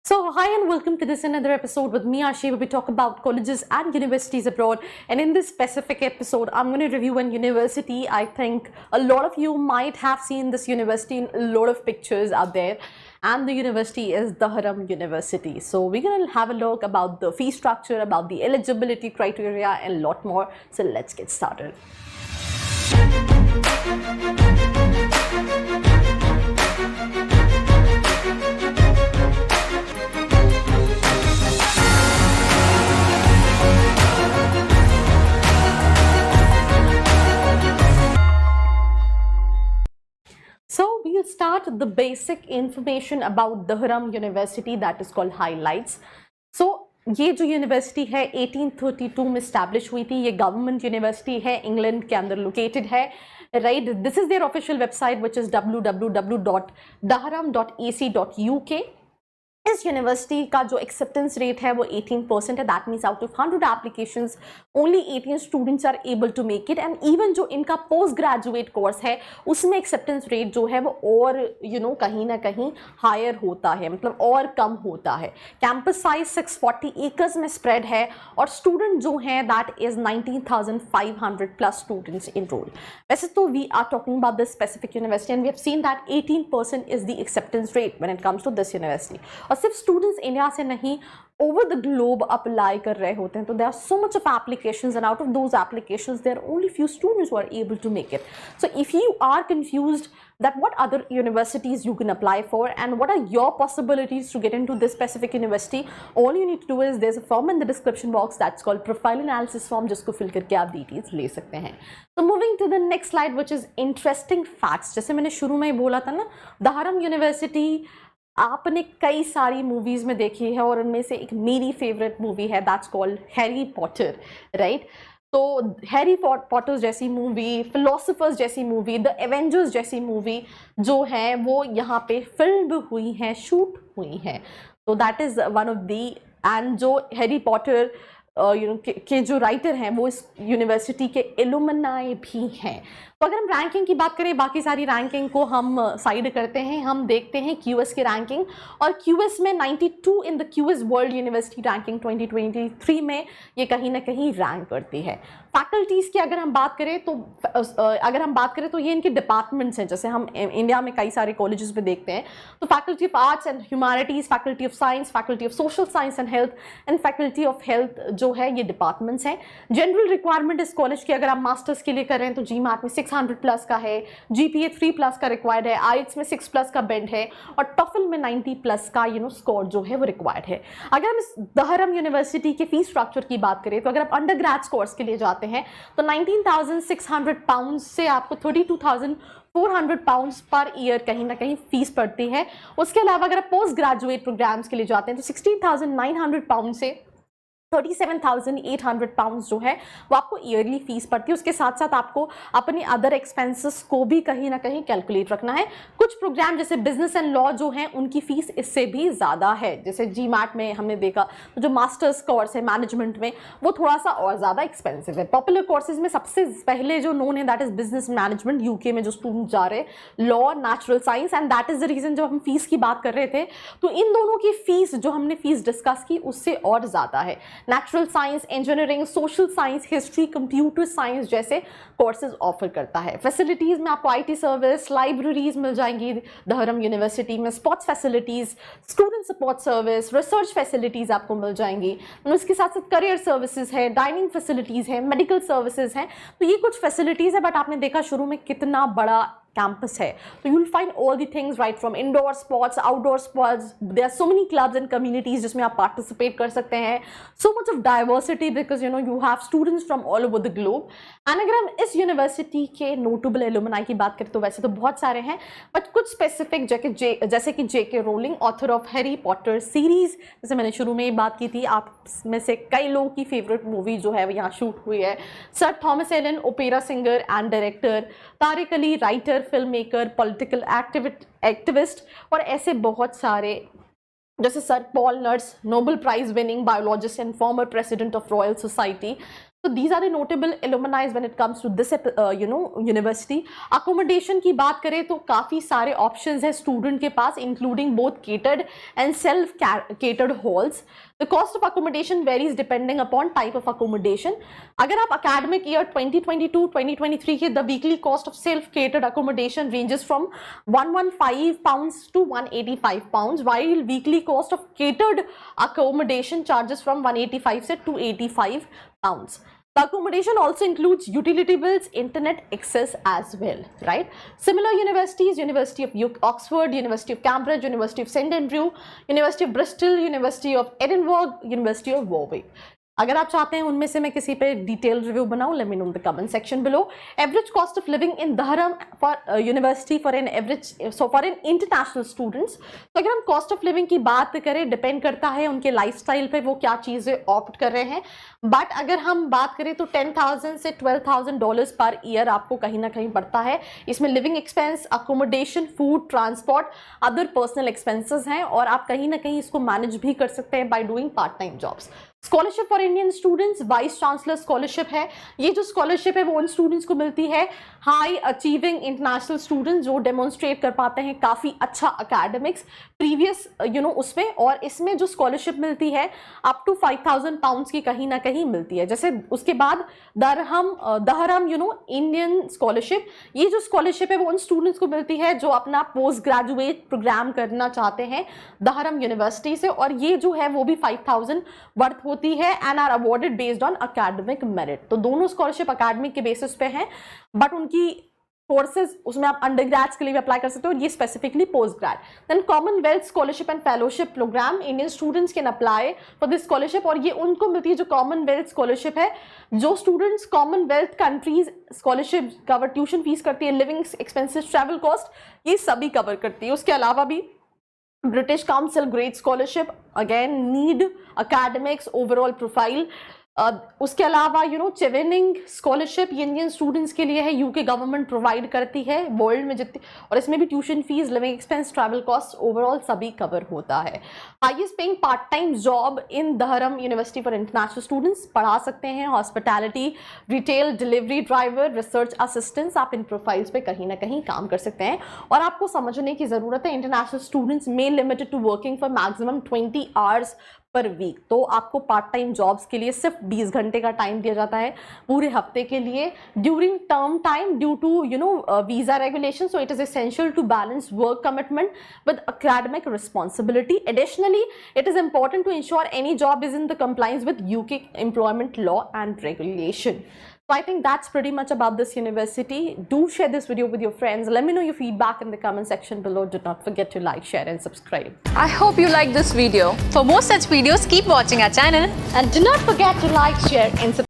So, hi and welcome to this another episode with me, Ashi, where we talk about colleges and universities abroad. And in this specific episode, I'm going to review an university. I think a lot of you might have seen this university in a lot of pictures out there. And the university is Dharam University. So, we're going to have a look about the fee structure, about the eligibility criteria, and a lot more. So, let's get started. So we'll start the basic information about Dharam University, that is called highlights. So ये जो university है 1832 में establish हुई थी. ये government university है, England के अंदर लोकेटेड है. Right, this is there official website which is www.dharam.ac.uk. इस यूनिवर्सिटी का जो एक्सेप्टेंस रेट है वो 18% है. That means out of 100 applications only 18 students are able to make it. And even जो इनका पोस्ट ग्रेजुएट कोर्स है उसमें एक्सेप्टेंस रेट जो है वो और कहीं ना कहीं हायर होता है, मतलब और कम होता है. कैंपस साइज 640 एकर्स में स्प्रेड है और स्टूडेंट जो हैं that is 19,500 plus students enrol. वैसे तो we are talking about this specific university and we have seen that 18% is the acceptance rate when it comes to this university. और सिर्फ students India से नहीं, ओवर द ग्लोब अप्लाई कर रहे होते हैं. तो there are so much of applications and out of those applications there are only few students who are able to make it. So if you are confused that what other universities you can apply for and what are your possibilities to get into this specific university, all you need to do is there's a form in the description box that's called profile analysis form, जिसको fill करके आप details ले सकते हैं. So moving to the next slide which is interesting facts. जैसे मैंने शुरू में ही बोला था ना, Dharam University आपने कई सारी मूवीज में देखी है और उनमें से एक मेरी फेवरेट मूवी है that's called Harry Potter. Right, तो हैरी पॉटर्स जैसी मूवी, फिलोसोफर्स जैसी मूवी, द एवेंजर्स जैसी मूवी जो है वो यहाँ पे फिल्म हुई हैं, शूट हुई हैं. तो that is one of the. And जो हैरी पॉटर के जो राइटर हैं वो इस यूनिवर्सिटी के एलुमनाई भी हैं. तो अगर हम रैंकिंग की बात करें, बाकी सारी रैंकिंग को हम साइड करते हैं, हम देखते हैं क्यूएस की रैंकिंग. और क्यूएस में 92 in the QS world university ranking 2023 में ये कहीं ना कहीं रैंक करती है. फैकल्टीज़ की अगर हम बात करें तो ये इनके डिपार्टमेंट्स हैं. जैसे हम इंडिया में कई सारे कॉलेजेस में देखते हैं तो faculty of arts and humanities, faculty of science, faculty of social science and health and faculty of health जो है ये डिपार्टमेंट्स हैं. जनरल रिक्वायरमेंट इस कॉलेज की अगर आप मास्टर्स के लिए कर रहे हैं तो GMAT में 600 प्लस का है, GPA 3+ का रिक्वायर्ड है, IELTS में 6+ का बेंड है और TOEFL में 90 प्लस का स्कोर जो है वो रिक्वायर्ड है. अगर हम इस धरम यूनिवर्सिटी के फीस स्ट्रक्चर की बात करें तो अगर आप अंडर ग्रेड कोर्स के लिए जाते हैं तो 19,600 पाउंड से आपको 32,400 पाउंड्स पर ईयर कहीं ना कहीं फीस पड़ती है. उसके अलावा अगर आप पोस्ट ग्रेजुएट प्रोग्राम्स के लिए जाते हैं तो 16,900 पाउंड से 37,800 पाउंड्स जो है वो आपको ईयरली फीस पड़ती है. उसके साथ साथ आपको अपने अदर एक्सपेंसेस को भी कहीं ना कहीं कैलकुलेट रखना है. कुछ प्रोग्राम जैसे बिजनेस एंड लॉ जो हैं उनकी फीस इससे भी ज़्यादा है. जैसे GMAT में हमने देखा तो जो मास्टर्स कोर्स है मैनेजमेंट में वो थोड़ा सा और ज़्यादा एक्सपेंसिव है. पॉपुलर कोर्सेज में सबसे पहले जो नोन है that is business management. UK में जो स्टूडेंट जा रहे हैं law, natural science, and that is the reason जब हम फीस की बात कर रहे थे तो इन दोनों की फीस जो हमने फीस डिस्कस की उससे और ज़्यादा है. Natural science, engineering, social science, history, computer science जैसे कोर्सेज ऑफर करता है. फैसिलिटीज़ में आपको IT सर्विस, लाइब्रेरीज मिल जाएंगी धरम यूनिवर्सिटी में, sports facilities, student support service, research facilities आपको मिल जाएंगी. उसके साथ साथ करियर सर्विसेज है, डाइनिंग फैसिलिटीज़ है, मेडिकल सर्विसेज हैं. तो ये कुछ फैसिलिटीज़ है बट आपने देखा शुरू में कितना बड़ा कैंपस है. तो you will find all the things right from indoor sports, outdoor sports. There are so many clubs and communities जिसमें आप पार्टिसिपेट कर सकते हैं. So much of diversity because you have students from all over the globe. And अगर हम इस university के notable alumni की बात करें तो वैसे तो बहुत सारे हैं बट कुछ स्पेसिफिक जैसे कि JK rolling, author of Harry Potter series, जैसे मैंने शुरू में ही बात की थी, आप में से कई लोगों की फेवरेट मूवी जो है वो यहाँ शूट हुई है. Sir Thomas Allen, opera singer and director, Tariq Ali, writer, film maker, political activist और ऐसे बहुत सारे जैसे sir Paul Nurse, Nobel prize winning biologist and former president of Royal Society. So these are the notable alumni when it comes to this university. Accommodation की बात करें तो काफ़ी सारे options है student के पास, including both catered and self-catered halls. The cost of accommodation varies depending upon type of accommodation. अगर आप academic year 2022-2023 के the weekly cost of self-catered accommodation ranges from £115 to £185, while weekly cost of catered accommodation charges from £185 से £285. The accommodation also includes utility bills, internet access as well, right? Similar universities, University of Oxford, University of Cambridge, University of St Andrew, University of Bristol, University of Edinburgh, University of Warwick. अगर आप चाहते हैं उनमें से मैं किसी पे detail review बनाऊं, let me know in the comment section below. Average cost of living in Dharam for university for an international students. तो अगर हम कॉस्ट ऑफ लिविंग की बात करें, डिपेंड करता है उनके लाइफस्टाइल पे वो क्या चीज़ें ऑप्ट कर रहे हैं. बट अगर हम बात करें तो $10,000 से $12,000 पर ईयर आपको कहीं ना कहीं पड़ता है. इसमें living expense, accommodation, food, transport, other personal expenses हैं, और आप कहीं ना कहीं इसको मैनेज भी कर सकते हैं by doing part time jobs. Scholarship for Indian students, vice chancellor scholarship है. ये जो स्कॉलरशिप है वो उन स्टूडेंट्स को मिलती है हाई अचीविंग इंटरनेशनल स्टूडेंट्स जो डेमोन्स्ट्रेट कर पाते हैं काफ़ी अच्छा अकेडमिक्स प्रीवियस उसमें. और इसमें जो स्कॉलरशिप मिलती है अप टू £5,000 की कहीं ना कहीं मिलती है. जैसे उसके बाद दहरम इंडियन स्कॉलरशिप, ये जो स्कॉलरशिप है वो उन स्टूडेंट्स को मिलती है जो अपना पोस्ट ग्रेजुएट प्रोग्राम करना चाहते हैं दहरम यूनिवर्सिटी से, और ये जो है वो भी 5,000 वर्थ होती है and are awarded based on academic merit. तो दोनों स्कॉलरशिप अकेडमिक के बेसिस पे हैं, बट उनकी कोर्सेज उसमें आप अंडर ग्रेड्स के लिए भी अप्लाई कर सकते हो, ये specifically post grade. Then Commonwealth scholarship and fellowship program, Indian students can apply for this scholarship, और ये उनको मिलती है जो कॉमनवेल्थ स्कॉलरशिप है. जो students Commonwealth countries scholarship cover tuition fees करती है, लिविंग एक्सपेंसेस, ट्रैवल कॉस्ट, ये सभी कवर करती है. उसके अलावा भी British council grade scholarship, again need academics overall profile. उसके अलावा चेवेनिंग स्कॉलरशिप, ये इंडियन स्टूडेंट्स के लिए है, यूके गवर्नमेंट प्रोवाइड करती है वर्ल्ड में जितनी, और इसमें भी tuition fees, living expense, travel cost overall सभी कवर होता है. Highest paying part time job in Dharam university for international students पढ़ा सकते हैं hospitality, retail, delivery driver, research assistants. आप इन प्रोफाइल्स पे कहीं ना कहीं काम कर सकते हैं. और आपको समझने की ज़रूरत है इंटरनेशनल स्टूडेंट्स में limited to working for maximum 20 hours per week. तो आपको पार्ट टाइम जॉब्स के लिए सिर्फ 20 घंटे का टाइम दिया जाता है पूरे हफ्ते के लिए during term time due to visa regulation. So it is essential to balance work commitment with academic responsibility. Additionally, it is important to ensure any job is in the compliance with UK employment law and regulation. So I think that's pretty much about this university. Do share this video with your friends. Let me know your feedback in the comment section below. Do not forget to like, share and subscribe. I hope you liked this video. For more such videos, keep watching our channel. And do not forget to like, share and subscribe.